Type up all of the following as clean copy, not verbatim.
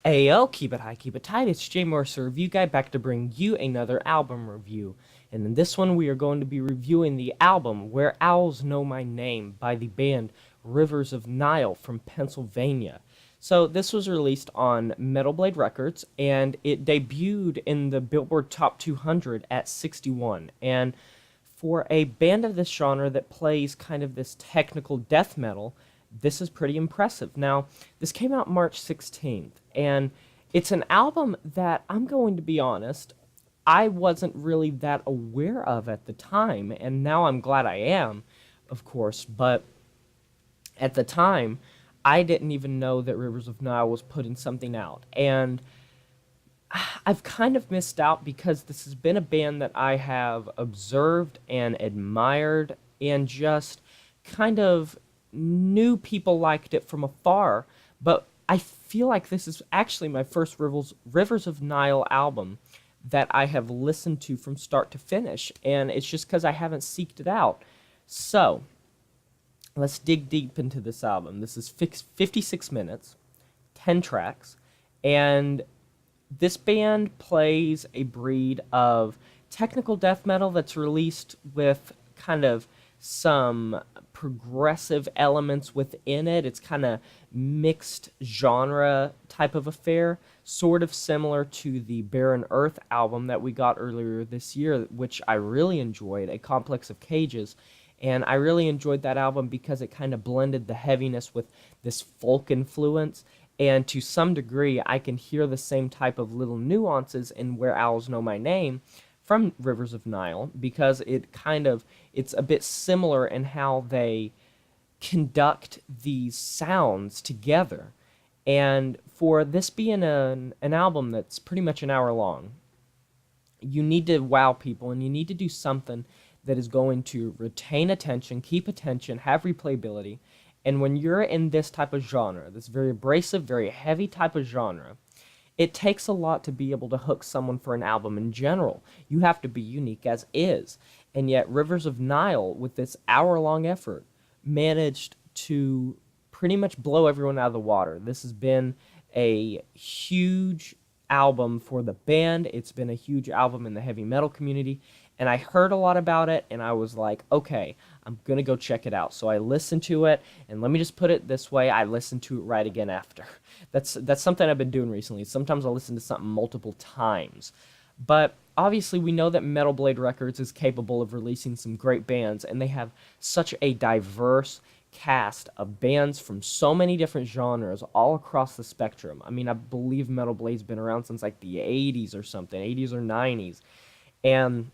Ayo, keep it high, keep it tight. It's Jay Morris, a review guy, back to bring you another album review. And in this one, we are going to be reviewing the album Where Owls Know My Name by the band Rivers of Nihil from Pennsylvania. So this was released on Metal Blade Records, and it debuted in the Billboard Top 200 at 61. And for a band of this genre that plays kind of this technical death metal, this is pretty impressive. Now, this came out March 16th, and it's an album that I'm going to be honest, I wasn't really that aware of at the time, and now I'm glad I am, of course, but at the time, I didn't even know that Rivers of Nile was putting something out. And I've kind of missed out because this has been a band that I have observed and admired and just kind of knew people liked it from afar. But I feel like this is actually my first Rivers of Nile album that I have listened to from start to finish. And it's just because I haven't seeked it out. So, let's dig deep into this album. This is 56 minutes, 10 tracks, and this band plays a breed of technical death metal that's released with kind of some progressive elements within it. It's kind of mixed genre type of affair, sort of similar to the Barren Earth album that we got earlier this year, which I really enjoyed, A Complex of Cages. And I really enjoyed that album because it kind of blended the heaviness with this folk influence. And to some degree, I can hear the same type of little nuances in Where Owls Know My Name from Rivers of Nile, because it's a bit similar in how they conduct these sounds together. And for this being an album that's pretty much an hour long, you need to wow people, and you need to do something that is going to retain attention, keep attention, have replayability. And when you're in this type of genre, this very abrasive, very heavy type of genre, it takes a lot to be able to hook someone for an album in general. You have to be unique as is. And yet Rivers of Nile, with this hour-long effort, managed to pretty much blow everyone out of the water. This has been a huge album for the band. It's been a huge album in the heavy metal community. And I heard a lot about it, and I was like, okay, I'm going to go check it out. So I listened to it, and let me just put it this way, I listened to it right again after. That's something I've been doing recently. Sometimes I'll listen to something multiple times. But obviously we know that Metal Blade Records is capable of releasing some great bands, and they have such a diverse cast of bands from so many different genres all across the spectrum. I mean, I believe Metal Blade's been around since like the 80s or something, 80s or 90s. And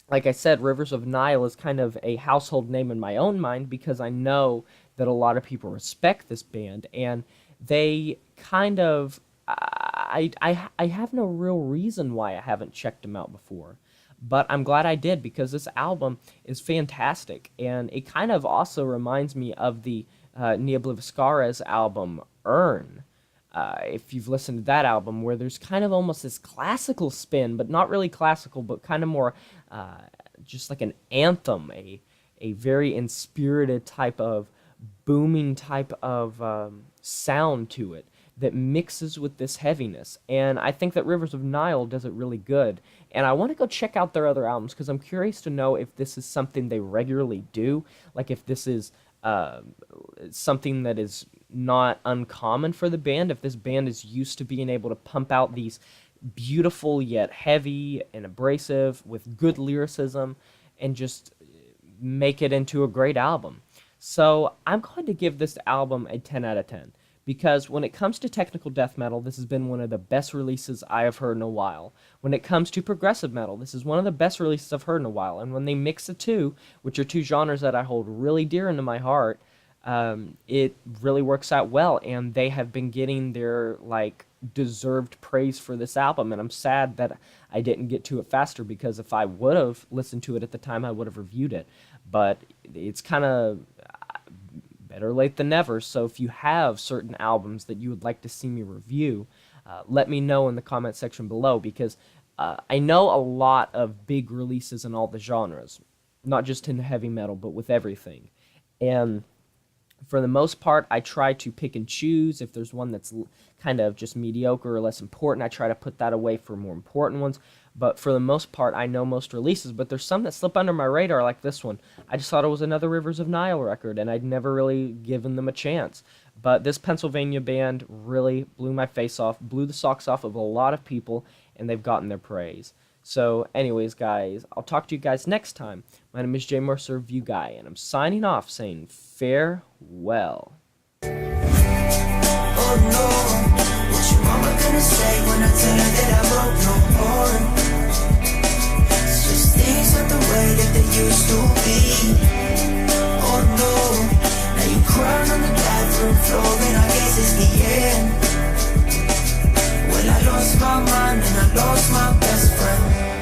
like I said, Rivers of Nile is kind of a household name in my own mind because I know that a lot of people respect this band, and they kind of I have no real reason why I haven't checked them out before. But I'm glad I did because this album is fantastic, and it kind of also reminds me of the Niobleviscara's album Earn. If you've listened to that album, where there's kind of almost this classical spin, but not really classical, but kind of more just like an anthem, a very inspirited type of booming type of sound to it that mixes with this heaviness. And I think that Rivers of Nile does it really good. And I want to go check out their other albums because I'm curious to know if this is something they regularly do, like if this is something that is not uncommon for the band, if this band is used to being able to pump out these beautiful yet heavy and abrasive with good lyricism and just make it into a great album. So I'm going to give this album a 10 out of 10 because when it comes to technical death metal, this has been one of the best releases I have heard in a while. When it comes to progressive metal, this is one of the best releases I've heard in a while. And when they mix the two, which are two genres that I hold really dear into my heart, it really works out well. And they have been getting their deserved praise for this album. And I'm sad that I didn't get to it faster because if I would have listened to it at the time, I would have reviewed it. But it's kind of better late than never. So if you have certain albums that you would like to see me review, let me know in the comment section below because I know a lot of big releases in all the genres, not just in heavy metal, but with everything. And For the most part, I try to pick and choose. If there's one that's kind of just mediocre or less important, I try to put that away for more important ones. But for the most part, I know most releases, but there's some that slip under my radar, like this one. I just thought it was another Rivers of Nihil record, and I'd never really given them a chance. But this Pennsylvania band really blew my face off, blew the socks off of a lot of people, and they've gotten their praise. So anyways, guys, I'll talk to you guys next time. My name is Jay Mercer, Review Guy, and I'm signing off saying farewell. Oh no, what your mama gonna say when I tell her that I broke no heart? It's just things not the way that they used to be. Oh no, now you crying on the bathroom floor and I guess it's the end. Well, I lost my mind and I lost my best friend.